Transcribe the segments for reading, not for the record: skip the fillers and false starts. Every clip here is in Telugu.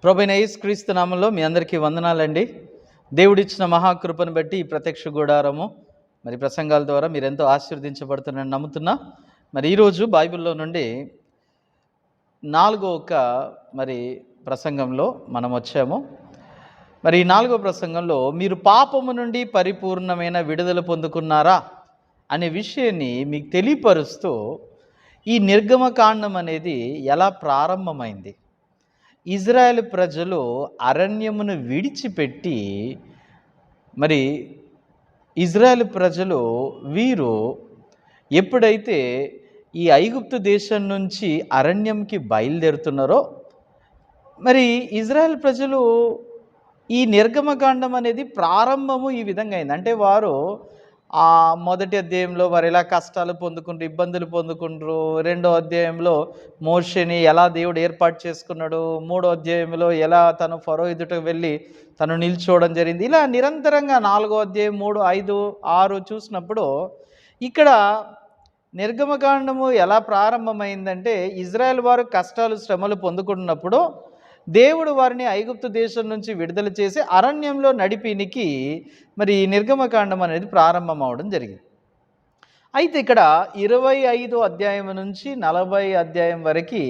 ప్రభువైన యేసుక్రీస్తు నామములో మీ అందరికీ వందనాలండి. దేవుడిచ్చిన మహాకృపను బట్టి ఈ ప్రత్యక్ష గుడారము మరి ప్రసంగాల ద్వారా మీరు ఎంతో ఆశీర్వదించబడుతున్నారని నమ్ముతున్నా. మరి ఈరోజు బైబిల్లో నుండి 4వ మరి ప్రసంగంలో మనం వచ్చాము. మరి ఈ 4వ ప్రసంగంలో మీరు పాపము నుండి పరిపూర్ణమైన విడుదల పొందుకున్నారా అనే విషయాన్ని మీకు తెలియపరుస్తూ ఈ నిర్గమకాండం అనేది ఎలా ప్రారంభమైంది, ఇజ్రాయెల్ ప్రజలు అరణ్యమును విడిచిపెట్టి మరి ఇజ్రాయెల్ ప్రజలు వీరు ఎప్పుడైతే ఈ ఐగుప్తు దేశం నుంచి అరణ్యంకి బయలుదేరుతున్నారో మరి ఇజ్రాయెల్ ప్రజలు ఈ నిర్గమకాండం అనేది ప్రారంభము ఈ విధంగా అయింది. అంటే వారు మొదటి అధ్యాయంలో వారు ఎలా కష్టాలు పొందుకుంటారు, ఇబ్బందులు పొందుకుంటారు. 2వ అధ్యాయంలో మోషేని ఎలా దేవుడు ఏర్పాటు చేసుకున్నాడు. 3వ అధ్యాయంలో ఎలా తను ఫరో ఎదుట వెళ్ళి తను నిల్చోవడం జరిగింది. ఇలా నిరంతరంగా 4వ అధ్యాయం 3, 5, 6 చూసినప్పుడు ఇక్కడ నిర్గమకాండము ఎలా ప్రారంభమైందంటే ఇజ్రాయెల్ వారు కష్టాలు శ్రమలు పొందుకుంటున్నప్పుడు దేవుడు వారిని ఐగుప్తు దేశం నుంచి విడుదల చేసి అరణ్యంలో నడిపినికి మరి నిర్గమకాండం అనేది ప్రారంభం అవడం జరిగింది. అయితే ఇక్కడ 25 అధ్యాయం నుంచి 40 అధ్యాయం వరకు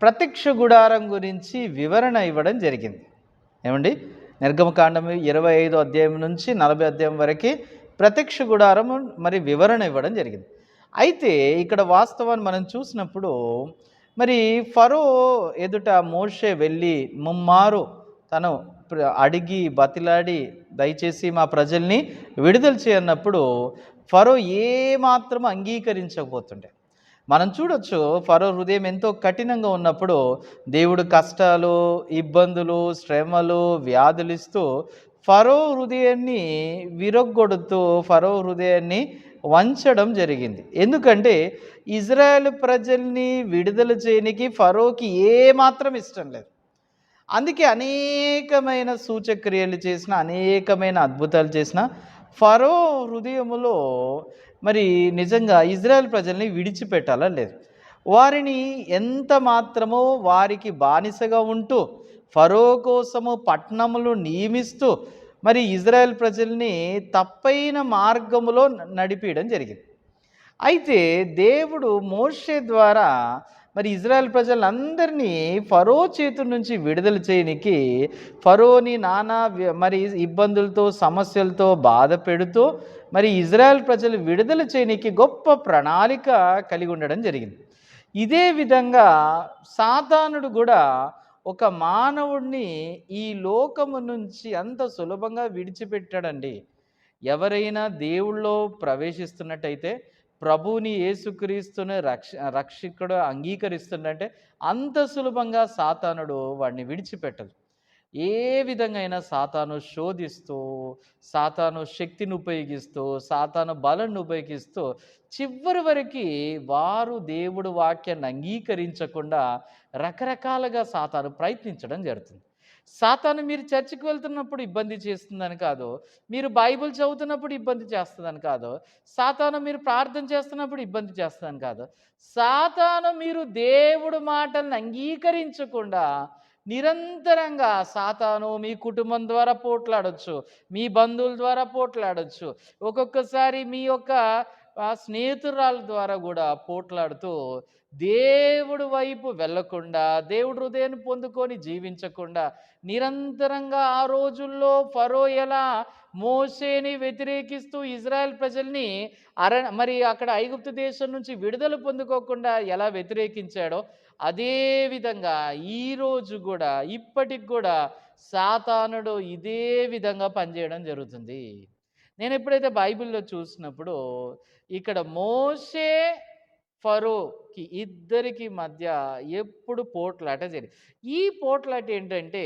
ప్రత్యక్ష గుడారం గురించి వివరణ ఇవ్వడం జరిగింది. ఏమండి, నిర్గమకాండం 25 అధ్యాయం నుంచి 40 అధ్యాయం వరకు ప్రత్యక్ష గుడారం మరి వివరణ ఇవ్వడం జరిగింది. అయితే ఇక్కడ వాస్తవాన్ని మనం చూసినప్పుడు మరి ఫరో ఎదుట మోషే వెళ్ళి ముమ్మారు తను అడిగి బతిలాడి దయచేసి మా ప్రజల్ని విడుదల చేయన్నప్పుడు ఫరో ఏమాత్రం అంగీకరించకపోతుండే. మనం చూడొచ్చు ఫరో హృదయం ఎంతో కఠినంగా ఉన్నప్పుడు దేవుడు కష్టాలు, ఇబ్బందులు, శ్రమలు, వ్యాధులు ఇస్తూ ఫరో హృదయాన్ని విరగ్గొడుతూ ఫరో హృదయాన్ని వంచడం జరిగింది. ఎందుకంటే ఇజ్రాయెల్ ప్రజల్ని విడుదల చేయనికి ఫరోకి ఏమాత్రం ఇష్టం లేదు. అందుకే అనేకమైన సూచక్రియలు చేసిన, అనేకమైన అద్భుతాలు చేసిన ఫరో హృదయములో మరి నిజంగా ఇజ్రాయెల్ ప్రజల్ని విడిచిపెట్టాలా లేదు. వారిని ఎంత మాత్రమో వారికి బానిసగా ఉంటూ ఫరో కోసము పట్టణములు నియమిస్తూ మరి ఇజ్రాయెల్ ప్రజల్ని తప్పైన మార్గములో నడిపించడం జరిగింది. అయితే దేవుడు మోషే ద్వారా మరి ఇజ్రాయెల్ ప్రజలందరినీ ఫరో చేతి నుంచి విడుదల చేయనికి ఫరోని నానా మరి ఇబ్బందులతో, సమస్యలతో బాధ పెడుతూ మరి ఇజ్రాయెల్ ప్రజలు విడుదల చేయనికి గొప్ప ప్రణాళిక కలిగి ఉండడం జరిగింది. ఇదే విధంగా సాతానుడు కూడా ఒక మానవుడిని ఈ లోకము నుంచి అంత సులభంగా విడిచిపెట్టాడండి. ఎవరైనా దేవుళ్ళో ప్రవేశిస్తున్నట్టయితే, ప్రభువుని యేసుక్రీస్తుని రక్షకుడు అంగీకరిస్తున్నట్టే అంత సులభంగా సాతానుడు వాడిని విడిచిపెట్టదు. ఏ విధంగా అయినా సాతాను శోధిస్తూ, సాతాను శక్తిని ఉపయోగిస్తూ, సాతాను బలాన్ని ఉపయోగిస్తూ చివరి వరకు వారు దేవుడు వాక్యాన్ని అంగీకరించకుండా రకరకాలుగా సాతాను ప్రయత్నించడం జరుగుతుంది. సాతాను మీరు చర్చికి వెళ్తున్నప్పుడు ఇబ్బంది చేస్తుందని కాదు, మీరు బైబిల్ చదువుతున్నప్పుడు ఇబ్బంది చేస్తుందని కాదు, సాతాను మీరు ప్రార్థన చేస్తున్నప్పుడు ఇబ్బంది చేస్తుందని కాదు, సాతాను మీరు దేవుడు మాటలను అంగీకరించకుండా నిరంతరంగా సాతాను మీ కుటుంబం ద్వారా పోట్లాడొచ్చు, మీ బంధువుల ద్వారా పోట్లాడొచ్చు, ఒక్కొక్కసారి మీ యొక్క స్నేహితురాల ద్వారా కూడా పోట్లాడుతూ దేవుడు వైపు వెళ్ళకుండా, దేవుడు హృదయాన్ని పొందుకొని జీవించకుండా నిరంతరంగా ఆ రోజుల్లో ఫరో ఎలా మోషేని వ్యతిరేకిస్తూ ఇజ్రాయెల్ ప్రజల్ని మరి అక్కడ ఐగుప్తు దేశం నుంచి విడుదల పొందుకోకుండా ఎలా వ్యతిరేకించాడో అదే విధంగా ఈరోజు కూడా ఇప్పటికి కూడా సాతానుడు ఇదే విధంగా పనిచేయడం జరుగుతుంది. నేను ఎప్పుడైతే బైబిల్లో చూసినప్పుడు ఇక్కడ మోషే ఫరోకి ఇద్దరికి మధ్య ఎప్పుడు పోట్లాట జరిగింది. ఈ పోట్లాట ఏంటంటే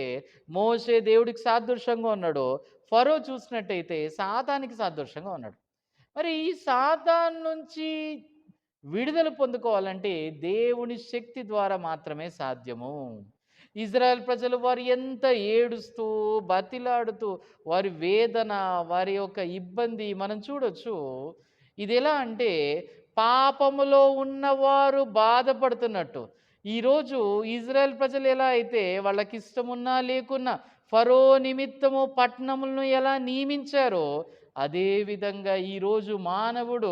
మోషే దేవుడికి సాదృశ్యంగా ఉన్నాడు, ఫరో చూసినట్టయితే సాతానికి సాదృశ్యంగా ఉన్నాడు. మరి ఈ సాతాన్ నుంచి విడుదల పొందుకోవాలంటే దేవుని శక్తి ద్వారా మాత్రమే సాధ్యము. ఇజ్రాయెల్ ప్రజలు వారు ఎంత ఏడుస్తూ బతిలాడుతూ వారి వేదన, వారి యొక్క ఇబ్బంది మనం చూడొచ్చు. ఇది ఎలా అంటే పాపములో ఉన్నవారు బాధపడుతున్నట్టు, ఈరోజు ఇజ్రాయెల్ ప్రజలు ఎలా అయితే వాళ్ళకి ఇష్టమున్నా లేకున్నా ఫరో నిమిత్తము పట్టణములను ఎలా నియమించారో, అదే విధంగా ఈరోజు మానవుడు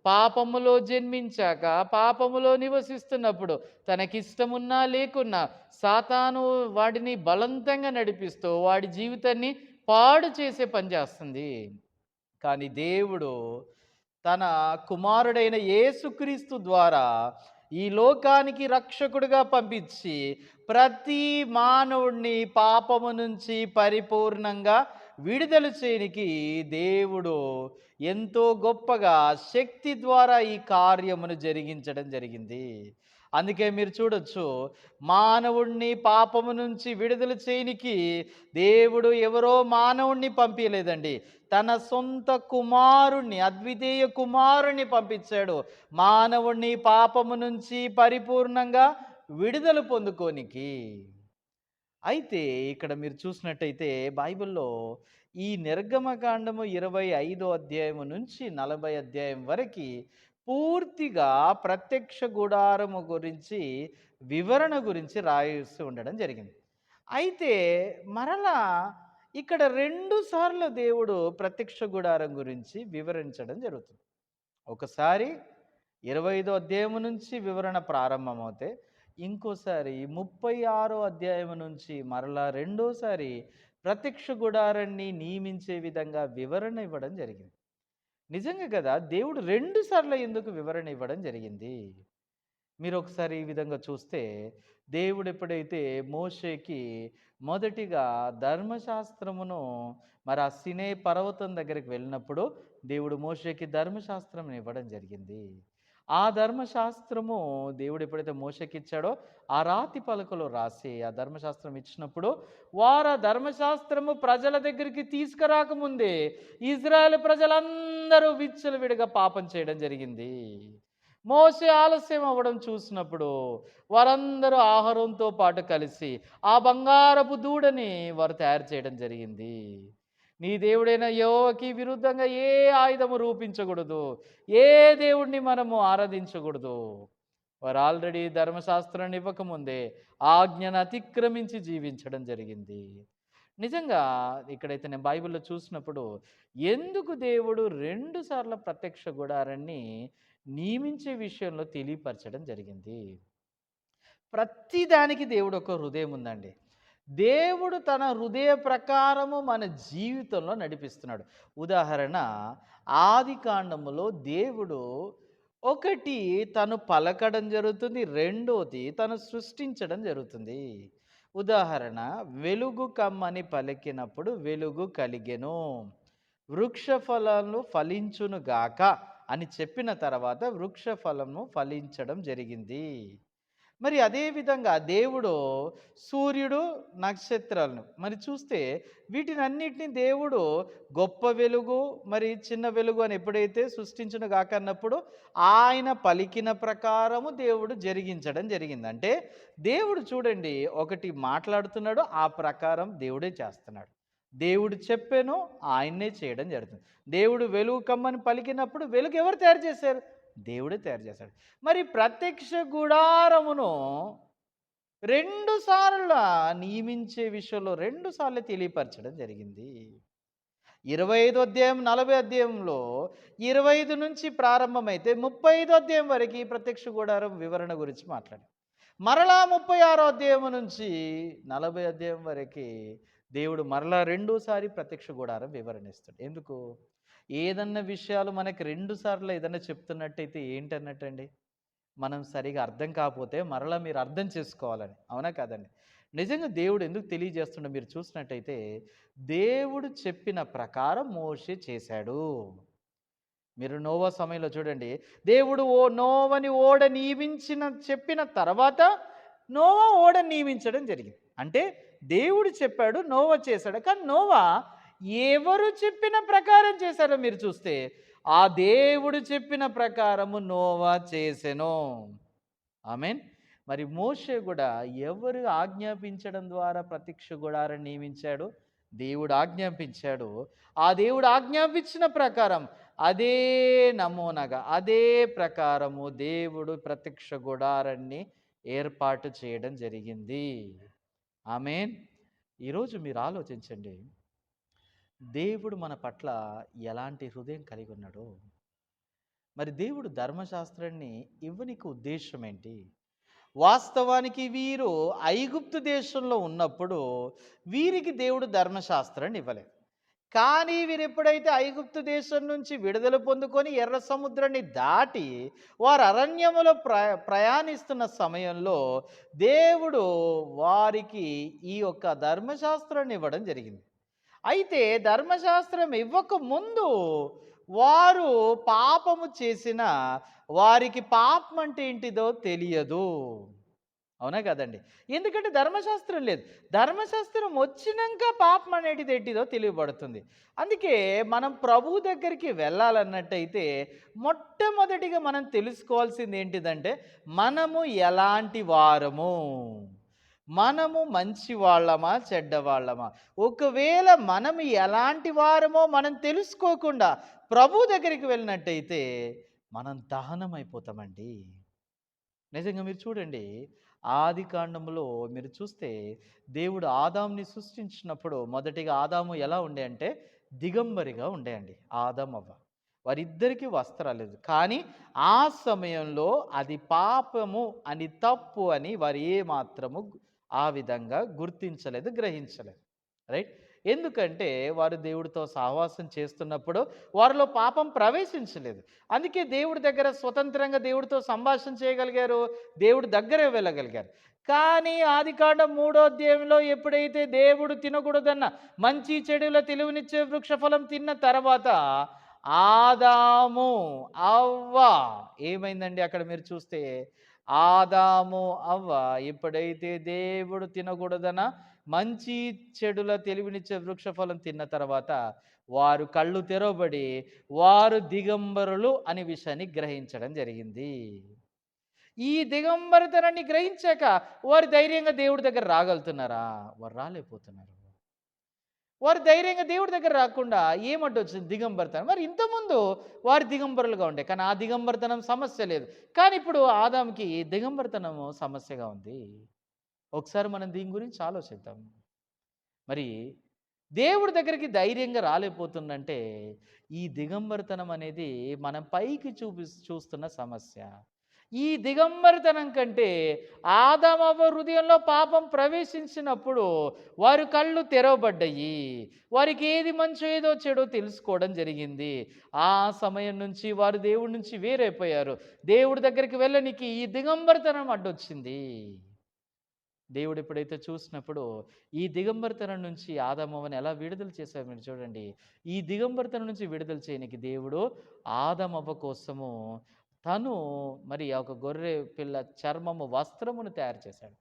పాపములో జన్మించాక పాపములో నివసిస్తున్నప్పుడు తనకిష్టమున్నా లేకున్నా సాతాను వాడిని బలవంతంగా నడిపిస్తూ వాడి జీవితాన్ని పాడు చేసే పని చేస్తుంది. కానీ దేవుడు తన కుమారుడైన యేసుక్రీస్తు ద్వారా ఈ లోకానికి రక్షకుడిగా పంపించి ప్రతి మానవుడిని పాపము నుంచి పరిపూర్ణంగా విడుదల చేయనికి దేవుడు ఎంతో గొప్పగా శక్తి ద్వారా ఈ కార్యమును జరిగించడం జరిగింది. అందుకే మీరు చూడొచ్చు, మానవుణ్ణి పాపము నుంచి విడుదల చేయనికి దేవుడు ఎవరో మానవుణ్ణి పంపించలేదండి, తన సొంత కుమారుణ్ణి, అద్వితీయ కుమారుణ్ణి పంపించాడు మానవుణ్ణి పాపము నుంచి పరిపూర్ణంగా విడుదల పొందుకోనికి. అయితే ఇక్కడ మీరు చూసినట్టయితే బైబిల్లో ఈ నిర్గమకాండము 25 అధ్యాయము నుంచి 40 అధ్యాయం వరకు పూర్తిగా ప్రత్యక్ష గుడారము గురించి వివరణ గురించి రాసి ఉండడం జరిగింది. అయితే మరలా ఇక్కడ 2 సార్లు దేవుడు ప్రత్యక్ష గుడారం గురించి వివరించడం జరుగుతుంది. ఒకసారి 25 అధ్యాయం నుంచి వివరణ ప్రారంభమవుతే, ఇంకోసారి 36 అధ్యాయం నుంచి మరలా రెండోసారి ప్రత్యక్ష గుడారాన్ని నియమించే విధంగా వివరణ ఇవ్వడం జరిగింది. నిజంగా కదా, దేవుడు 2 సార్లు ఎందుకు వివరణ ఇవ్వడం జరిగింది? మీరు ఒకసారి ఈ విధంగా చూస్తే, దేవుడు ఎప్పుడైతే మోషేకి మొదటిగా ధర్మశాస్త్రమును మరి ఆ సినే పర్వతం దగ్గరికి వెళ్ళినప్పుడు దేవుడు మోషేకి ధర్మశాస్త్రం ఇవ్వడం జరిగింది. ఆ ధర్మశాస్త్రము దేవుడు ఎప్పుడైతే మోషేకి ఇచ్చాడో ఆ రాతి పలకలో రాసి ఆ ధర్మశాస్త్రం ఇచ్చినప్పుడు వారు ఆ ధర్మశాస్త్రము ప్రజల దగ్గరికి తీసుకురాకముందే ఇజ్రాయెల్ ప్రజలందరూ విచ్చలవిడిగా పాపం చేయడం జరిగింది. మోసే ఆలస్యం అవ్వడం చూసినప్పుడు వారందరూ ఆహారంతో పాటు కలిసి ఆ బంగారపు దూడని వారు తయారు చేయడం జరిగింది. నీ దేవుడైన యెహోవాకి విరుద్ధంగా ఏ ఆయుధము రూపించకూడదు, ఏ దేవుడిని మనము ఆరాధించకూడదు. వారు ఆల్రెడీ ధర్మశాస్త్రాన్ని ఇవ్వకముందే ఆజ్ఞను అతిక్రమించి జీవించడం జరిగింది. నిజంగా ఇక్కడైతే నేను బైబిల్లో చూసినప్పుడు ఎందుకు దేవుడు 2 సార్లు ప్రత్యక్ష గుడారాన్ని నియమించే విషయంలో తెలియపరచడం జరిగింది? ప్రతి దానికి దేవుడు ఒక హృదయం ఉందండి. దేవుడు తన హృదయ ప్రకారము మన జీవితంలో నడిపిస్తున్నాడు. ఉదాహరణ, ఆది కాండములో దేవుడు ఒకటి తను పలకడం జరుగుతుంది, రెండోది తను సృష్టించడం జరుగుతుంది. ఉదాహరణ, వెలుగు కమ్మని పలికినప్పుడు వెలుగు కలిగెను, వృక్ష ఫలాలు ఫలించును గాక అని చెప్పిన తర్వాత వృక్ష ఫలము ఫలించడం జరిగింది. మరి అదే విధంగా దేవుడు సూర్యుడు, నక్షత్రాలను మరి చూస్తే వీటినన్నిటిని దేవుడు గొప్ప వెలుగు మరి చిన్న వెలుగు అని ఎప్పుడైతే సృష్టించును గాక అన్నప్పుడు ఆయన పలికిన ప్రకారము దేవుడు జరిగించడం జరిగింది. అంటే దేవుడు చూడండి, ఒకటి మాట్లాడుతున్నాడు, ఆ ప్రకారం దేవుడే చేస్తున్నాడు. దేవుడు చెప్పాను, ఆయన్నే చేయడం జరుగుతుంది. దేవుడు వెలుగు కమ్మని పలికినప్పుడు వెలుగు ఎవరు తయారు చేశారు? దేవుడే తయారు చేశాడు. మరి ప్రత్యక్ష గుడారమును 2 సార్లు నియమించే విషయంలో 2 సార్లు తెలియపరచడం జరిగింది. 25 అధ్యాయం 40 అధ్యాయంలో 25 నుంచి ప్రారంభమైతే 35 అధ్యాయం వరకు ఈ ప్రత్యక్ష గుడారం వివరణ గురించి మాట్లాడారు. మరలా 36 అధ్యాయం నుంచి 40 అధ్యాయం వరకు దేవుడు మరలా రెండోసారి ప్రత్యక్ష గుడారం వివరణ ఇస్తాడు. ఎందుకు? ఏదన్నా విషయాలు మనకి 2 సార్లు ఏదన్నా చెప్తున్నట్టయితే ఏంటన్నట్టండి, మనం సరిగా అర్థం కాకపోతే మరలా మీరు అర్థం చేసుకోవాలని, అవునా కాదండి? నిజంగా దేవుడు ఎందుకు తెలియజేస్తుండో మీరు చూసినట్టయితే, దేవుడు చెప్పిన ప్రకారం మోషే చేశాడు. మీరు నోవా సమయంలో చూడండి, దేవుడు నోవని ఓడ నియమించిన చెప్పిన తర్వాత నోవా ఓడ నియమించడం జరిగింది. అంటే దేవుడు చెప్పాడు, నోవా చేశాడు. కానీ నోవా ఎవరు చెప్పిన ప్రకారం చేశారో మీరు చూస్తే, ఆ దేవుడు చెప్పిన ప్రకారము నోవా చేసెను. ఆమేన్. మరి మోషే కూడా ఎవరు ఆజ్ఞాపించడం ద్వారా ప్రత్యక్ష గుడారం నియమించాడు? దేవుడు ఆజ్ఞాపించాడు. ఆ దేవుడు ఆజ్ఞాపించిన ప్రకారం అదే నమూనాగా అదే ప్రకారము దేవుడు ప్రత్యక్ష గుడారాన్ని ఏర్పాటు చేయడం జరిగింది. ఆమేన్. ఈరోజు మీరు ఆలోచించండి. దేవుడు మన పట్ల ఎలాంటి హృదయం కలిగి ఉన్నాడో. మరి దేవుడు ధర్మశాస్త్రాన్ని ఇవ్వనికి ఉద్దేశం ఏంటి? వాస్తవానికి వీరు ఐగుప్తు దేశంలో ఉన్నప్పుడు వీరికి దేవుడు ధర్మశాస్త్రాన్ని ఇవ్వలేదు. కానీ వీరు ఎప్పుడైతే ఐగుప్తు దేశం నుంచి విడుదల పొందుకొని ఎర్ర సముద్రాన్ని దాటి వారు అరణ్యములో ప్రయాణిస్తున్న సమయంలో దేవుడు వారికి ఈ యొక్క ధర్మశాస్త్రాన్ని ఇవ్వడం జరిగింది. అయితే ధర్మశాస్త్రం ఇవ్వక ముందు వారు పాపము చేసిన వారికి పాపం అంటే ఏంటిదో తెలియదు. అవునా కదండి? ఎందుకంటే ధర్మశాస్త్రం లేదు. ధర్మశాస్త్రం వచ్చినాక పాపం అనేటిది ఏంటిదో తెలియబడుతుంది. అందుకే మనం ప్రభువు దగ్గరికి వెళ్ళాలన్నట్టయితే మొట్టమొదటిగా మనం తెలుసుకోవాల్సింది ఏంటిదంటే మనము ఎలాంటి వారము, మనము మంచి వాళ్ళమా చెడ్డవాళ్ళమా. ఒకవేళ మనం ఎలాంటి వారమో మనం తెలుసుకోకుండా ప్రభు దగ్గరికి వెళ్ళినట్టయితే మనం దహనం అయిపోతామండి. నిజంగా మీరు చూడండి, ఆది కాండంలో మీరు చూస్తే దేవుడు ఆదాముని సృష్టించినప్పుడు మొదటిగా ఆదాము ఎలా ఉండే అంటే దిగంబరిగా ఉండేయండి. ఆదాం అవ్వ వారిద్దరికీ వస్త్రాలు లేదు. కానీ ఆ సమయంలో అది పాపము అని తప్పు అని వారు ఏ మాత్రము ఆ విధంగా గుర్తించలేదు, గ్రహించలేదు. రైట్? ఎందుకంటే వారు దేవుడితో సహవాసం చేస్తున్నప్పుడు వారిలో పాపం ప్రవేశించలేదు. అందుకే దేవుడి దగ్గర స్వతంత్రంగా దేవుడితో సంభాషణ చేయగలిగారు, దేవుడి దగ్గరే వెళ్ళగలిగారు. కానీ ఆదికాండం 3వ అధ్యాయంలో ఎప్పుడైతే దేవుడు తినకూడదన్న మంచి చెడుల తెలివినిచ్చే వృక్షఫలం తిన్న తర్వాత ఆదాము అవ్వ ఏమైందండి? అక్కడ మీరు చూస్తే ఆదాము అవ్వ ఎప్పుడైతే దేవుడు తినకూడదన మంచి చెడుల తెలివినిచ్చే వృక్షఫలం తిన్న తర్వాత వారు కళ్ళు తెరవబడి వారు దిగంబరులు అనే విషయాన్ని గ్రహించడం జరిగింది. ఈ దిగంబరతనాన్ని గ్రహించాక వారు ధైర్యంగా దేవుడి దగ్గర రాగలుగుతున్నారా? వారు రాలేకపోతున్నారు. వారు ధైర్యంగా దేవుడి దగ్గర రాకుండా ఏమడ్డొచ్చింది? దిగంబరతనం. మరి ఇంతకుముందు వారు దిగంబరులుగా ఉండే, కానీ ఆ దిగంబరతనం సమస్య లేదు. కానీ ఇప్పుడు ఆదాముకి దిగంబరతనము సమస్యగా ఉంది. ఒకసారి మనం దీని గురించి ఆలోచిద్దాం. మరి దేవుడి దగ్గరికి ధైర్యంగా రాలేకపోతుందంటే ఈ దిగంబరతనం అనేది మనం పైకి చూస్తున్న సమస్య. ఈ దిగంబరతనం కంటే ఆదామవ్వ హృదయంలో పాపం ప్రవేశించినప్పుడు వారి కళ్ళు తెరవబడ్డాయి. వారికి ఏది మంచో ఏదో చెడో తెలుసుకోవడం జరిగింది. ఆ సమయం నుంచి వారు దేవుడి నుంచి వేరైపోయారు. దేవుడి దగ్గరికి వెళ్ళనికి ఈ దిగంబరతనం అడ్డొచ్చింది. దేవుడు ఎప్పుడైతే చూసినప్పుడు ఈ దిగంబరతనం నుంచి ఆదామవ్వని ఎలా విడుదల చేశారు మీరు చూడండి. ఈ దిగంబరతనం నుంచి విడుదల చేయనికి దేవుడు ఆదామవ్వ కోసము తను మరి ఒక గొర్రె పిల్ల చర్మము వస్త్రమును తయారు చేశాడు.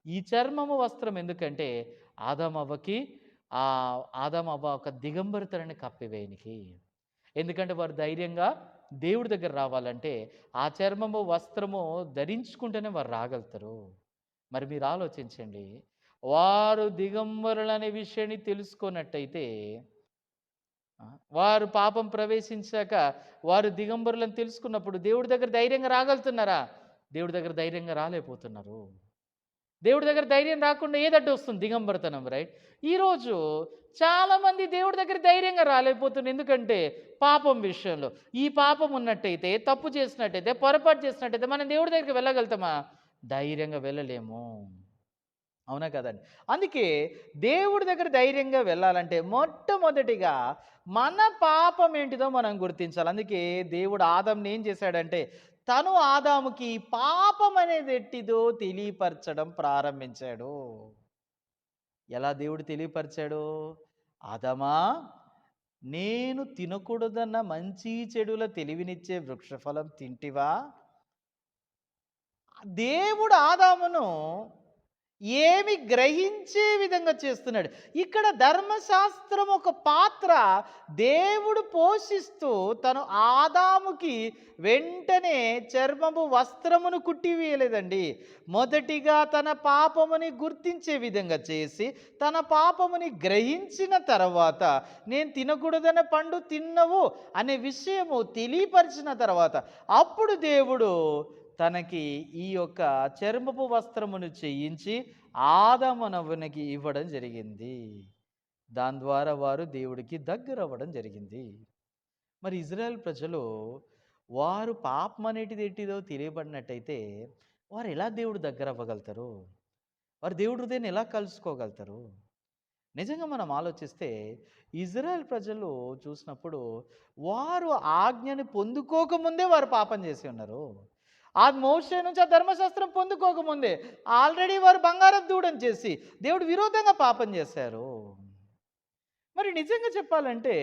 ఈ చర్మము వస్త్రం ఎందుకంటే ఆదామవ్వకి ఆదామవ్వ ఒక దిగంబరతనాన్ని కప్పివేయనికి. ఎందుకంటే వారు ధైర్యంగా దేవుడి దగ్గర రావాలంటే ఆ చర్మము వస్త్రము ధరించుకుంటేనే వారు రాగలుగుతారు. మరి మీరు ఆలోచించండి, వారు దిగంబరులనే విషయాన్ని తెలుసుకున్నట్టయితే వారు పాపం ప్రవేశించాక వారు దిగంబరులను తెలుసుకున్నప్పుడు దేవుడి దగ్గర ధైర్యంగా రాగలుగుతున్నారా? దేవుడి దగ్గర ధైర్యంగా రాలేకపోతున్నారు. దేవుడి దగ్గర ధైర్యం రాకుండా ఏదడ్డు వస్తుంది? దిగంబరతనం. రైట్? ఈరోజు చాలామంది దేవుడి దగ్గర ధైర్యంగా రాలేకపోతున్నారు. ఎందుకంటే పాపం విషయంలో ఈ పాపం ఉన్నట్టయితే, తప్పు చేసినట్టయితే, పొరపాటు చేసినట్టయితే మనం దేవుడి దగ్గరికి వెళ్ళగలుగుతామా? ధైర్యంగా వెళ్ళలేము. అవునా కదండి? అందుకే దేవుడి దగ్గర ధైర్యంగా వెళ్ళాలంటే మొట్టమొదటిగా మన పాపం ఏంటిదో మనం గుర్తించాలి. అందుకే దేవుడు ఆదాంని ఏం చేశాడంటే తను ఆదాముకి పాపం అనేది ఎట్టిదో తెలియపరచడం ప్రారంభించాడు. ఎలా దేవుడు తెలియపరిచాడు? ఆదామా, నేను తినకూడదన్న మంచి చెడుల తెలివినిచ్చే వృక్షఫలం తింటివా? దేవుడు ఆదామును ఏమి గ్రహించే విధంగా చేస్తున్నాడు. ఇక్కడ ధర్మశాస్త్రం ఒక పాత్ర దేవుడు పోషిస్తూ తను ఆదాముకి వెంటనే చర్మము వస్త్రమును కుట్టివేయలేదండి. మొదటిగా తన పాపముని గుర్తించే విధంగా చేసి తన పాపముని గ్రహించిన తర్వాత నేను తినకూడదన్న పండు తిన్నవు అనే విషయము తెలియపరిచిన తర్వాత అప్పుడు దేవుడు తనకి ఈ యొక్క చర్మపు వస్త్రమును చేయించి ఆదామునవునికి ఇవ్వడం జరిగింది. దాని ద్వారా వారు దేవుడికి దగ్గరవ్వడం జరిగింది. మరి ఇజ్రాయెల్ ప్రజలు వారు పాపం అనేటిది ఏంటిదో తెలియబడినట్టయితే వారు ఎలా దేవుడు దగ్గర అవ్వగలుగుతారు? వారు దేవుడి హృదయాన్ని ఎలా కలుసుకోగలుగుతారు? నిజంగా మనం ఆలోచిస్తే ఇజ్రాయెల్ ప్రజలు చూసినప్పుడు వారు ఆజ్ఞని పొందుకోకముందే వారు పాపం చేసి ఉన్నారు. ఆ మోషే నుంచి ఆ ధర్మశాస్త్రం పొందుకోకముందే ఆల్రెడీ వారు బంగారపు దూడని చేసి దేవుడు విరోధంగా పాపం చేశారు. మరి నిజంగా చెప్పాలంటే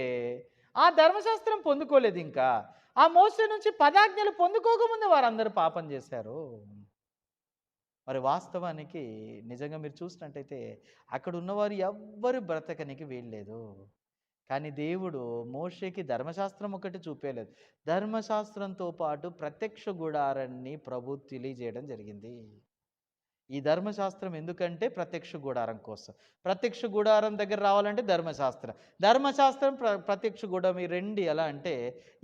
ఆ ధర్మశాస్త్రం పొందుకోలేదు ఇంకా. ఆ మోసే నుంచి పదాజ్ఞలు పొందుకోకముందే వారందరూ పాపం చేశారు. మరి వాస్తవానికి నిజంగా మీరు చూసినట్టయితే అక్కడ ఉన్నవారు ఎవ్వరు బ్రతకనికి వీల్లేదు. కానీ దేవుడు మోషేకి ధర్మశాస్త్రం ఒకటి చూపేయలేదు. ధర్మశాస్త్రంతో పాటు ప్రత్యక్ష గుడారాన్ని ప్రభు తెలియజేయడం జరిగింది. ఈ ధర్మశాస్త్రం ఎందుకంటే ప్రత్యక్ష గుడారం కోసం. ప్రత్యక్ష గుడారం దగ్గర రావాలంటే ధర్మశాస్త్రం. ధర్మశాస్త్రం ప్రత్యక్ష గుడారం ఈ రెండు ఎలా అంటే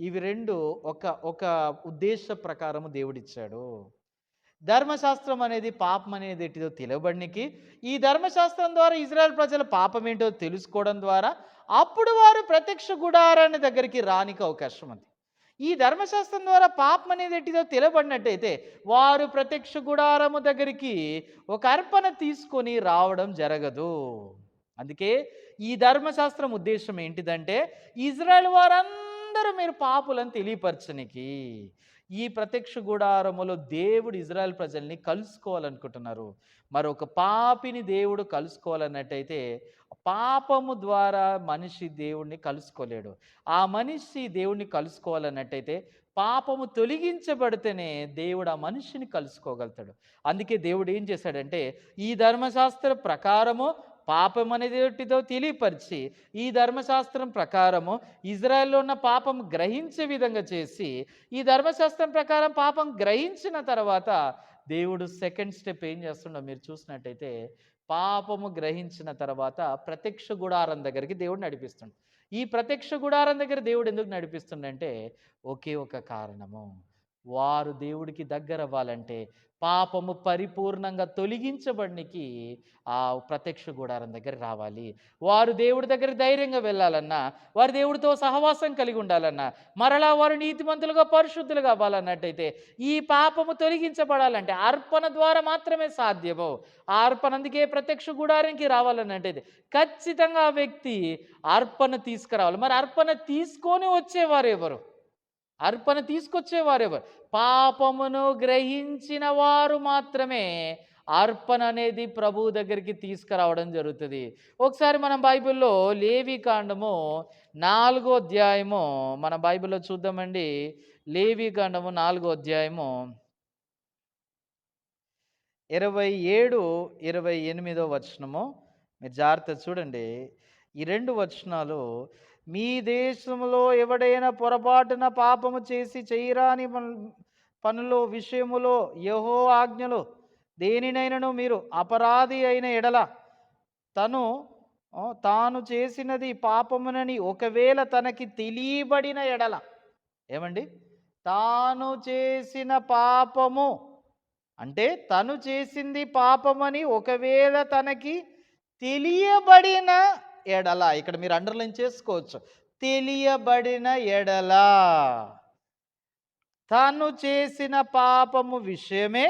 ఇవి రెండు ఒక ఒక ఉద్దేశ ప్రకారము దేవుడిచ్చాడు. ధర్మశాస్త్రం అనేది పాపం అనేది ఏంటిదో తెలియబడినికి, ఈ ధర్మశాస్త్రం ద్వారా ఇజ్రాయెల్ ప్రజల పాపం ఏంటో తెలుసుకోవడం ద్వారా అప్పుడు వారు ప్రత్యక్ష గుడారాన్ని దగ్గరికి రానికి అవకాశం ఉంది. ఈ ధర్మశాస్త్రం ద్వారా పాపం అనేది ఏంటిదో తెలియబడినట్టయితే వారు ప్రత్యక్ష గుడారము దగ్గరికి ఒక అర్పణ తీసుకొని రావడం జరగదు. అందుకే ఈ ధర్మశాస్త్రం ఉద్దేశం ఏంటిదంటే ఇజ్రాయెల్ వారందరూ మీరు పాపులను తెలియపరచనికి ఈ ప్రత్యక్ష గుడారములో దేవుడు ఇజ్రాయెల్ ప్రజల్ని కలుసుకోవాలనుకుంటున్నారు. మరొక పాపిని దేవుడు కలుసుకోవాలన్నట్టయితే పాపము ద్వారా మనిషి దేవుణ్ణి కలుసుకోలేడు. ఆ మనిషి దేవుణ్ణి కలుసుకోవాలన్నట్టయితే పాపము తొలగించబడితేనే దేవుడు ఆ మనిషిని కలుసుకోగలుగుతాడు. అందుకే దేవుడు ఏం చేశాడంటే ఈ ధర్మశాస్త్ర ప్రకారము పాపం అనేది ఏంటిదో తెలియపరిచి ఈ ధర్మశాస్త్రం ప్రకారము ఇజ్రాయెల్లో ఉన్న పాపం గ్రహించే విధంగా చేసి ఈ ధర్మశాస్త్రం ప్రకారం పాపం గ్రహించిన తర్వాత దేవుడు సెకండ్ స్టెప్ ఏం చేస్తుండో మీరు చూసినట్టయితే పాపము గ్రహించిన తర్వాత ప్రత్యక్ష గుడారం దగ్గరికి దేవుడు నడిపిస్తుండు. ఈ ప్రత్యక్ష గుడారం దగ్గర దేవుడు ఎందుకు నడిపిస్తుండంటే ఒకే ఒక కారణము, వారు దేవుడికి దగ్గర అవ్వాలంటే పాపము పరిపూర్ణంగా తొలగించబడినికి ఆ ప్రత్యక్ష గుడారం దగ్గర రావాలి. వారు దేవుడి దగ్గర ధైర్యంగా వెళ్ళాలన్నా, వారు దేవుడితో సహవాసం కలిగి ఉండాలన్నా, మరలా వారు నీతిమంతులుగా పరిశుద్ధులుగా అవ్వాలన్నట్టయితే ఈ పాపము తొలగించబడాలంటే అర్పణ ద్వారా మాత్రమే సాధ్యము. ఆ అర్పణ అందుకే ప్రత్యక్ష గుడారానికి రావాలన్నట్టయితే ఖచ్చితంగా ఆ వ్యక్తి అర్పణ తీసుకురావాలి. మరి అర్పణ తీసుకొని వచ్చేవారు ఎవరు? అర్పణ తీసుకొచ్చేవారెవరు? పాపమును గ్రహించిన వారు మాత్రమే అర్పణ అనేది ప్రభువు దగ్గరికి తీసుకురావడం జరుగుతుంది. ఒకసారి మనం బైబిల్లో లేవి కాండము 4వ అధ్యాయము మన బైబిల్లో చూద్దామండి. లేవి కాండము 4వ అధ్యాయము 27, 28 వచనము మీరు జాగ్రత్త చూడండి. ఈ 2 వచనాలు మీ దేశంలో ఎవడైనా పొరపాటున పాపము చేసి చేయరాని పనుల విషయములో యెహోవా ఆజ్ఞలో దేనినైనను మీరు అపరాధి అయిన ఎడల తాను చేసినది పాపమునని ఒకవేళ తనకి తెలియబడిన ఎడల, ఏమండి, తాను చేసిన పాపము అంటే తను చేసింది పాపమని ఒకవేళ తనకి తెలియబడిన ఎడల, ఇక్కడ మీరు అండర్లైన్ చేసుకోవచ్చు, తెలియబడిన ఎడల తను చేసిన పాపము విషయమే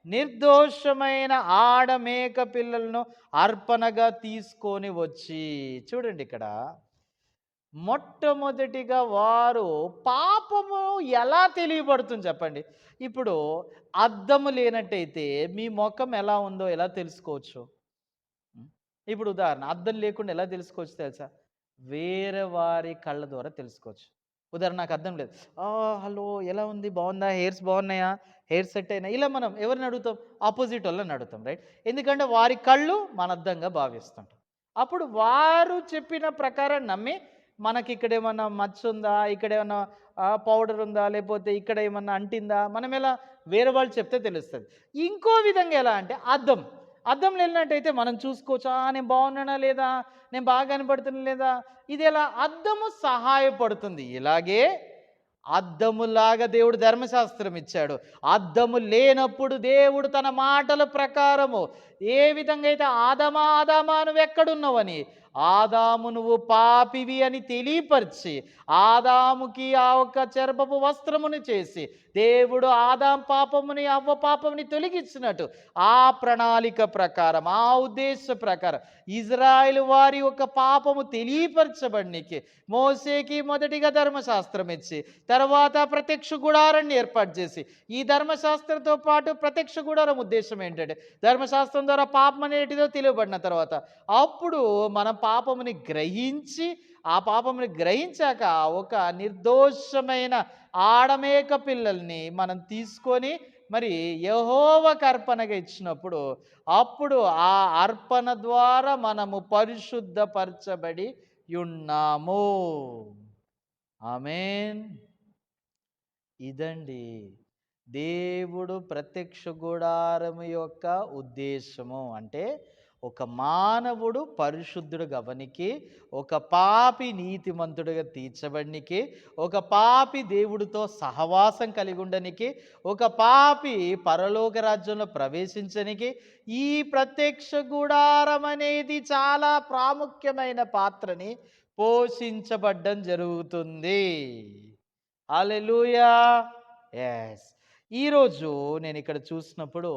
నిర్దోషమైన ఆడ మేక పిల్లలను అర్పణగా తీసుకొని వచ్చి, చూడండి ఇక్కడ మొట్టమొదటిగా వారు పాపము ఎలా తెలియబడుతుంది చెప్పండి. ఇప్పుడు అద్దము లేనట్టయితే మీ ముఖం ఎలా ఉందో ఎలా తెలుసుకోవచ్చు? ఇప్పుడు ఉదాహరణ, అద్దం లేకుండా ఎలా తెలుసుకోవచ్చు తెలుసా? వేరే వారి కళ్ళ ద్వారా తెలుసుకోవచ్చు. ఉదాహరణ, నాకు అర్థం లేదు, హలో ఎలా ఉంది, బాగుందా, హెయిర్స్ బాగున్నాయా, హెయిర్ సెట్ అయినా, ఇలా మనం ఎవరిని అడుగుతాం? ఆపోజిట్ వాళ్ళని అడుగుతాం, రైట్? ఎందుకంటే వారి కళ్ళు మన అద్దంగా భావిస్తుంటాం. అప్పుడు వారు చెప్పిన ప్రకారం నమ్మి మనకి ఇక్కడ ఏమన్నా మచ్చ ఉందా, ఇక్కడ ఏమన్నా పౌడర్ ఉందా, లేకపోతే ఇక్కడ ఏమన్నా అంటిందా, మనం ఎలా వేరే వాళ్ళు చెప్తే తెలుస్తుంది. ఇంకో విధంగా ఎలా అంటే అద్దంలో వెళ్ళినట్టయితే మనం చూసుకోవచ్చు, నేను బాగున్నానా లేదా, నేను బాగా కనపడుతున్నా లేదా, ఇది ఎలా అద్దము సహాయపడుతుంది. ఇలాగే అద్దములాగా దేవుడు ధర్మశాస్త్రం ఇచ్చాడు. అద్దము లేనప్పుడు దేవుడు తన మాటల ప్రకారము ఏ విధంగా అయితే ఆదామా ఆదామా నువ్వెక్కడున్నావని, ఆదాము నువ్వు పాపివి అని తెలియపరిచి ఆదాముకి ఆ ఒక్క చెరపపు వస్త్రముని చేసి దేవుడు ఆదాం పాపముని అవ్వ పాపముని తొలగించినట్టు ఆ ప్రణాళిక ప్రకారం ఆ ఉద్దేశ ప్రకారం ఇజ్రాయేలు వారి యొక్క పాపము తెలియపరచబడినికి మోసేకి మొదటిగా ధర్మశాస్త్రం ఇచ్చి తర్వాత ప్రత్యక్ష గుడారాన్ని ఏర్పాటు చేసి ఈ ధర్మశాస్త్రంతో పాటు ప్రత్యక్ష గుడారం ఉద్దేశం ఏంటంటే ధర్మశాస్త్రం ద్వారా పాపం అనేటిదో తెలియబడిన తర్వాత అప్పుడు మనం పాపముని గ్రహించి ఆ పాపముని గ్రహించాక ఒక నిర్దోషమైన ఆడమేక పిల్లల్ని మనం తీసుకొని మరి యెహోవాకు అర్పణగా ఇచ్చినప్పుడు అప్పుడు ఆ అర్పణ ద్వారా మనము పరిశుద్ధపరచబడి ఉన్నాము. ఆమేన్. ఇదండి దేవుడు ప్రత్యక్ష గుడారము యొక్క ఉద్దేశము. అంటే ఒక మానవుడు పరిశుద్ధుడు గవనికి, ఒక పాపి నీతిమంతుడిగా తీర్చబడినికి, ఒక పాపి దేవుడితో సహవాసం కలిగి ఉండనికి, ఒక పాపి పరలోక రాజ్యంలో ప్రవేశించనికి ఈ ప్రత్యక్ష గుడారం అనేది చాలా ప్రాముఖ్యమైన పాత్రని పోషించబడ్డం జరుగుతుంది. హల్లెలూయా. ఎస్. ఈరోజు నేను ఇక్కడ చూసినప్పుడు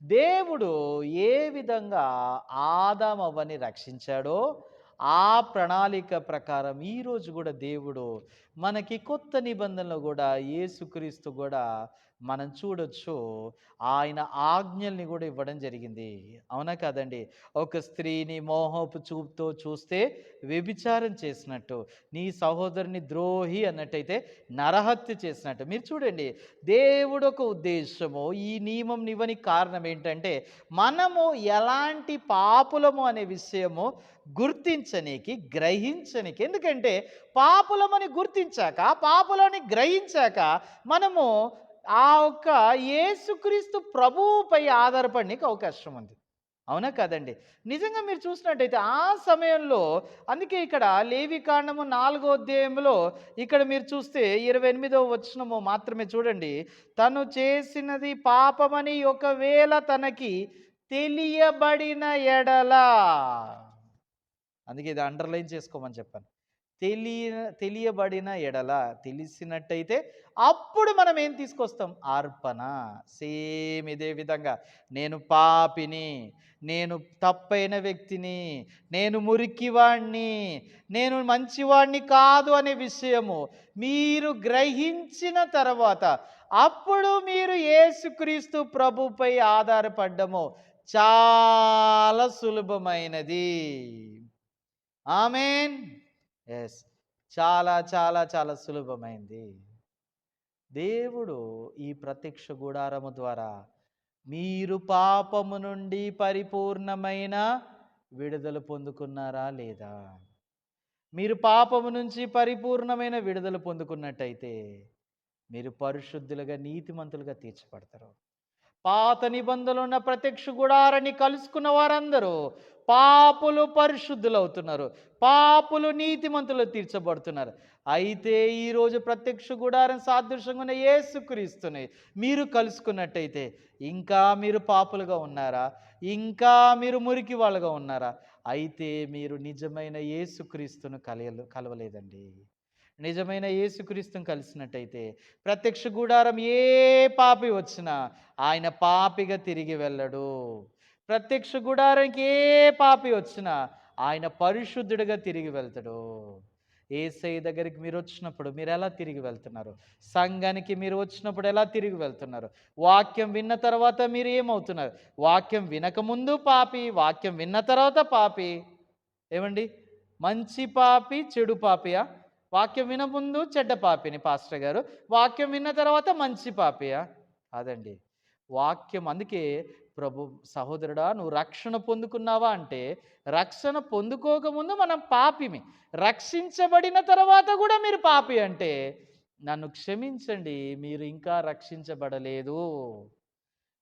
దేవుడు ఏ విధంగా ఆదాము అవ్వని రక్షించాడో ఆ ప్రణాళిక ప్రకారం ఈరోజు కూడా దేవుడు మనకి కొత్త నిబంధనలు కూడా యేసుక్రీస్తు కూడా మనం చూడొచ్చు. ఆయన ఆజ్ఞల్ని కూడా ఇవ్వడం జరిగింది. అవునా కాదండి? ఒక స్త్రీని మోహపు చూపుతో చూస్తే వ్యభిచారం చేసినట్టు, నీ సహోదరుని ద్రోహి అన్నట్టయితే నరహత్య చేసినట్టు. మీరు చూడండి, దేవుడు ఒక ఉద్దేశము ఈ నియమం ఇవ్వని కారణం ఏంటంటే మనము ఎలాంటి పాపులము అనే విషయము గుర్తించనీకి, గ్రహించనీకి. ఎందుకంటే పాపులమని గుర్తించాక, పాపులని గ్రహించాక మనము ఆ ఒక్క యేసుక్రీస్తు ప్రభువుపై ఆధారపడడానికి అవకాశం ఉంది. అవునా కాదండి? నిజంగా మీరు చూసినట్టయితే ఆ సమయంలో అందుకే ఇక్కడ లేవికాండము 4వ అధ్యాయంలో ఇక్కడ మీరు చూస్తే 28వ వచనము మాత్రమే చూడండి. తను చేసినది పాపమని ఒకవేళ తనకి తెలియబడిన ఎడల, అందుకే ఇది అండర్లైన్ చేసుకోమని చెప్పాను. తెలియబడిన ఎడల, తెలిసినట్టయితే అప్పుడు మనం ఏం తీసుకొస్తాం? అర్పణ. సేమ్ ఇదే విధంగా నేను పాపిని, నేను తప్పైన వ్యక్తిని, నేను మురికివాణ్ణి, నేను మంచివాణ్ణి కాదు అనే విషయము మీరు గ్రహించిన తర్వాత అప్పుడు మీరు యేసుక్రీస్తు ప్రభుపై ఆధారపడ్డము చాలా సులభమైనది. ఆమేన్. ఎస్. చాలా చాలా చాలా సులభమైంది. దేవుడు ఈ ప్రత్యక్ష గుడారము ద్వారా మీరు పాపము నుండి పరిపూర్ణమైన విడుదల పొందుకున్నారా లేదా? మీరు పాపము నుంచి పరిపూర్ణమైన విడుదల పొందుకున్నట్టయితే మీరు పరిశుద్ధులుగా నీతిమంతులుగా తీర్చబడతారు. పాత నిబంధనలు ఉన్న ప్రత్యక్ష గుడారాన్ని కలుసుకున్న వారందరూ పాపులు పరిశుద్ధులవుతున్నారు, పాపులు నీతిమంతులు తీర్చబడుతున్నారు. అయితే ఈరోజు ప్రత్యక్ష గుడారం సాదృశ్యంగా ఉన్న యేసుక్రీస్తుని మీరు కలుసుకున్నట్టయితే ఇంకా మీరు పాపులుగా ఉన్నారా? ఇంకా మీరు మురికి వాళ్ళుగా ఉన్నారా? అయితే మీరు నిజమైన యేసుక్రీస్తును కలవలేదండి. నిజమైన యేసుక్రీస్తుని కలిసినట్టయితే ప్రత్యక్ష గుడారం ఏ పాపి వచ్చినా ఆయన పాపిగా తిరిగి వెళ్ళడు. ప్రత్యక్ష గుడారానికి ఏ పాపి వచ్చినా ఆయన పరిశుద్ధుడిగా తిరిగి వెళ్తాడు. యేసయ్య దగ్గరికి మీరు వచ్చినప్పుడు మీరు ఎలా తిరిగి వెళ్తున్నారు? సంఘానికి మీరు వచ్చినప్పుడు ఎలా తిరిగి వెళ్తున్నారు? వాక్యం విన్న తర్వాత మీరు ఏమవుతున్నారు? వాక్యం వినకముందు పాపి, వాక్యం విన్న తర్వాత పాపి. ఏమండి? మంచి పాపి, చెడు పాపియా? వాక్యం వినముందు చెడ్డ పాపిని పాస్టర్ గారు, వాక్యం విన్న తర్వాత మంచి పాపియా? కాదండి. వాక్యం అందుకే ప్రభు సహోదరుడా నువ్వు రక్షణ పొందుకున్నావా అంటే రక్షణ పొందుకోకముందు మనం పాపిమి, రక్షించబడిన తర్వాత కూడా మీరు పాపి అంటే నన్ను క్షమించండి, మీరు ఇంకా రక్షించబడలేదు.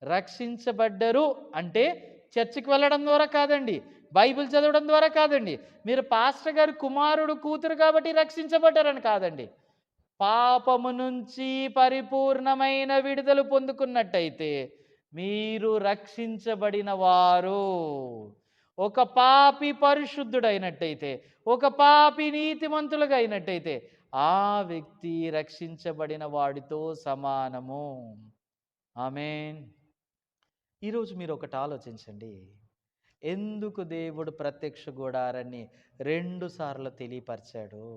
రక్షించబడ్డరు అంటే చర్చికి వెళ్ళడం ద్వారా కాదండి, బైబిల్ చదవడం ద్వారా కాదండి, మీరు పాస్టర్ గారి కుమారుడు కూతురు కాబట్టి రక్షించబడ్డారని కాదండి. పాపము నుంచి పరిపూర్ణమైన విడుదల పొందుకున్నట్టయితే మీరు రక్షించబడిన వారు. ఒక పాపి పరిశుద్ధుడైనట్టయితే, ఒక పాపి నీతిమంతులుగా అయినట్టయితే ఆ వ్యక్తి రక్షించబడిన వాడితో సమానము. ఆమేన్. ఈరోజు మీరు ఒకటి ఆలోచించండి. ఎందుకు దేవుడు ప్రత్యక్ష గుడారాన్ని 2 సార్లు తెలియపరిచాడు?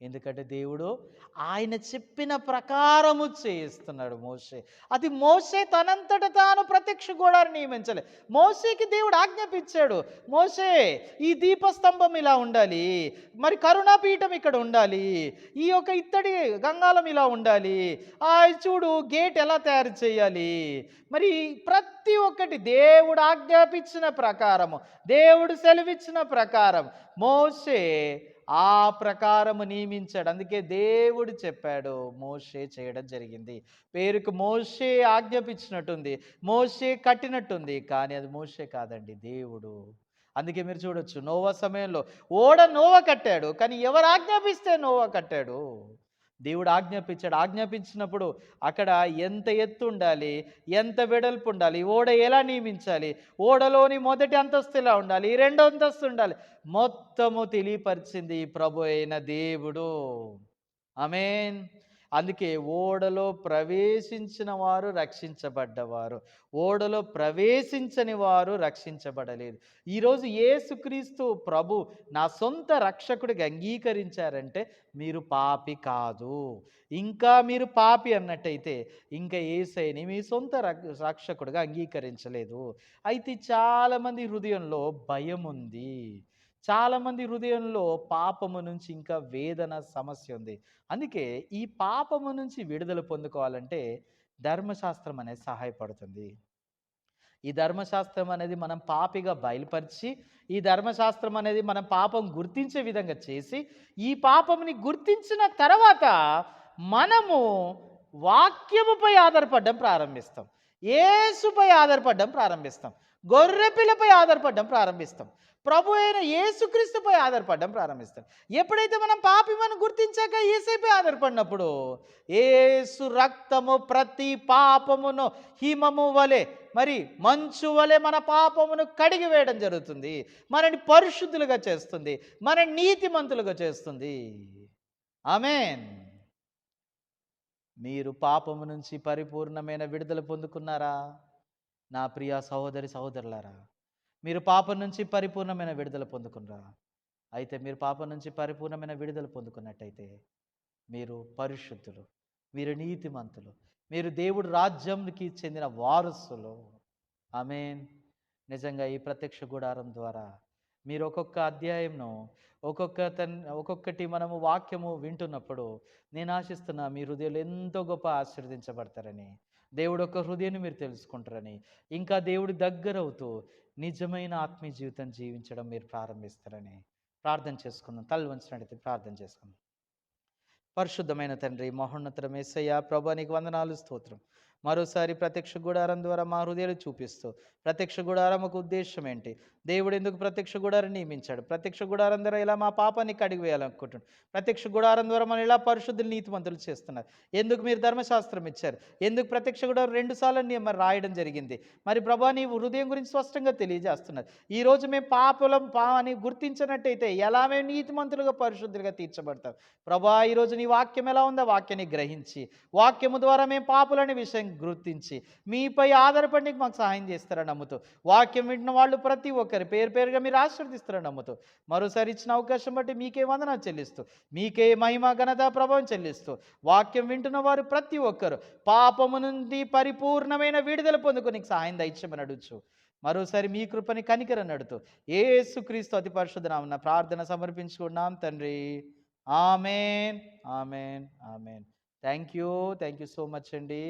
ఎందుకంటే దేవుడు ఆయన చెప్పిన ప్రకారము చేయిస్తున్నాడు మోషే. అది మోషే తనంతట తాను ప్రత్యక్ష గుడారాన్ని నియమించలే. మోషేకి దేవుడు ఆజ్ఞాపించాడు. మోషే, ఈ దీపస్తంభం ఇలా ఉండాలి, మరి కరుణాపీఠం ఇక్కడ ఉండాలి, ఈ యొక్క ఇత్తడి గంగాళం ఇలా ఉండాలి, చూడు గేట్ ఎలా తయారు చేయాలి, మరి ప్రతి ఒక్కటి దేవుడు ఆజ్ఞాపించిన ప్రకారము, దేవుడు సెలవిచ్చిన ప్రకారం మోషే ఆ ప్రకారము నియమించాడు. అందుకే దేవుడు చెప్పాడు, మోషే చేయడం జరిగింది. పేరుకు మోషే ఆజ్ఞాపించినట్టుంది, మోషే కట్టినట్టుంది, కానీ అది మోషే కాదండి, దేవుడు. అందుకే మీరు చూడొచ్చు, నోవా సమయంలో నోవా కట్టాడు, కానీ ఎవరు ఆజ్ఞాపిస్తే నోవా కట్టాడు? దేవుడు ఆజ్ఞాపించాడు. ఆజ్ఞాపించినప్పుడు అక్కడ ఎంత ఎత్తు ఉండాలి, ఎంత వెడల్పు ఉండాలి, ఓడ ఎలా నియమించాలి, ఓడలోని మొదటి అంతస్తు ఎలా ఉండాలి, రెండో అంతస్తు ఉండాలి, మొత్తము తెలియపరిచింది ప్రభు అయిన దేవుడు. ఆమేన్. అందుకే ఓడలో ప్రవేశించిన వారు రక్షించబడ్డవారు, ఓడలో ప్రవేశించని వారు రక్షించబడలేదు. ఈరోజు యేసుక్రీస్తు ప్రభు నా సొంత రక్షకుడిగా అంగీకరించారంటే మీరు పాపి కాదు. ఇంకా మీరు పాపి అన్నట్టయితే ఇంకా యేసయ్యని మీ సొంత రక్షకుడిగా అంగీకరించలేదు. అయితే చాలామంది హృదయంలో భయం ఉంది, చాలామంది హృదయంలో పాపము నుంచి ఇంకా వేదన సమస్య ఉంది. అందుకే ఈ పాపము నుంచి విడుదల పొందుకోవాలంటే ధర్మశాస్త్రం అనేది సహాయపడుతుంది. ఈ ధర్మశాస్త్రం అనేది మనం పాపిగా బయలుపరిచి, ఈ ధర్మశాస్త్రం అనేది మనం పాపం గుర్తించే విధంగా చేసి, ఈ పాపముని గుర్తించిన తర్వాత మనము వాక్యముపై ఆధారపడడం ప్రారంభిస్తాం, యేసుపై ఆధారపడడం ప్రారంభిస్తాం, గొర్రెపిల్లపై ఆధారపడడం ప్రారంభిస్తాం, ప్రభు అయిన యేసుక్రీస్తుపై ఆధారపడడం ప్రారంభిస్తాం. ఎప్పుడైతే మనం పాపిమని గుర్తించాక యేసుపై ఆధారపడినప్పుడు యేసు రక్తము ప్రతి పాపమును హిమము వలె, మరి మంచు వలె మన పాపమును కడిగి వేయడం జరుగుతుంది. మనని పరిశుద్ధులుగా చేస్తుంది, మన నీతిమంతులుగా చేస్తుంది. ఆమేన్. మీరు పాపము నుంచి పరిపూర్ణమైన విడుదల పొందుకున్నారా? నా ప్రియ సహోదరి సహోదరులారా, మీరు పాపం నుంచి పరిపూర్ణమైన విడుదల పొందుకున్నారా? అయితే మీరు పాపం నుంచి పరిపూర్ణమైన విడుదల పొందుకున్నట్టయితే మీరు పరిశుద్ధులు, మీరు నీతిమంతులు, మీరు దేవుడు రాజ్యంకి చెందిన వారసులు. ఆమేన్. నిజంగా ఈ ప్రత్యక్ష గుడారం ద్వారా మీరు ఒక్కొక్క అధ్యాయంను ఒక్కొక్కటి మనము వాక్యము వింటున్నప్పుడు నేను ఆశిస్తున్నా మీ హృదయాలు ఎంతో గొప్ప ఆశీర్వదించబడతారని, దేవుడు ఒక హృదయాన్ని మీరు తెలుసుకుంటారని, ఇంకా దేవుడి దగ్గర అవుతూ నిజమైన ఆత్మీయ జీవితం జీవించడం మీరు ప్రారంభిస్తారని ప్రార్థన చేసుకుందాం. తల వంచినట్లయితే ప్రార్థన చేసుకుందాం. పరిశుద్ధమైన తండ్రి, మహోన్నతుడ యేసయ్య, ప్రభా నీకు వందనాలు, స్తోత్రం. మరోసారి ప్రత్యక్ష గుడారం ద్వారా మా హృదయాలు చూపిస్తూ, ప్రత్యక్ష గుడారం ఒక ఉద్దేశం ఏంటి, దేవుడు ఎందుకు ప్రత్యక్ష గుడారం నియమించాడు, ప్రత్యక్ష గుడారం ద్వారా ఇలా మా పాపాన్ని కడిగి వేయాలనుకుంటున్నాడు, ప్రత్యక్ష గుడారం ద్వారా మనం ఇలా పరిశుద్ధులు నీతిమంతులు చేస్తున్నారు, ఎందుకు మీరు ధర్మశాస్త్రం ఇచ్చారు, ఎందుకు ప్రత్యక్ష గుడారం 2 సార్లు మరి రాయడం జరిగింది, మరి ప్రభా నీ హృదయం గురించి స్పష్టంగా తెలియజేస్తున్నారు. ఈరోజు మేము పాపలం అని గుర్తించినట్టయితే ఎలా మేము నీతిమంతులుగా పరిశుద్ధులుగా తీర్చబడతాం. ప్రభా ఈరోజు నీ వాక్యం ఎలా ఉందో వాక్యాన్ని గ్రహించి, వాక్యము ద్వారా మేము పాపులనే విషయం గుర్తించి మీపై ఆధారపడి మాకు సహాయం చేస్తారని నమ్ముతూ, వాక్యం వింటున్న వాళ్ళు ప్రతి ఒక్కరి పేరు పేరుగా మీరు ఆశీర్వదిస్తారని నమ్ముతూ, మరోసారి ఇచ్చిన అవకాశం బట్టి మీకే వందనాలు చెల్లిస్తూ, మీకే మహిమ ఘనత ప్రభావం చెల్లిస్తూ, వాక్యం వింటున్న వారు ప్రతి ఒక్కరు పాపము నుండి పరిపూర్ణమైన విడుదల పొందుకొని సహాయం దయచేయమని అడుగుచు, మరోసారి మీ కృపని కనికరని అడుగుతూ యేసుక్రీస్తు అతి పరిశుద్ధ నామమున ప్రార్థన సమర్పించుకున్నాం తండ్రి. Amen, amen, amen. Thank you so much అండి.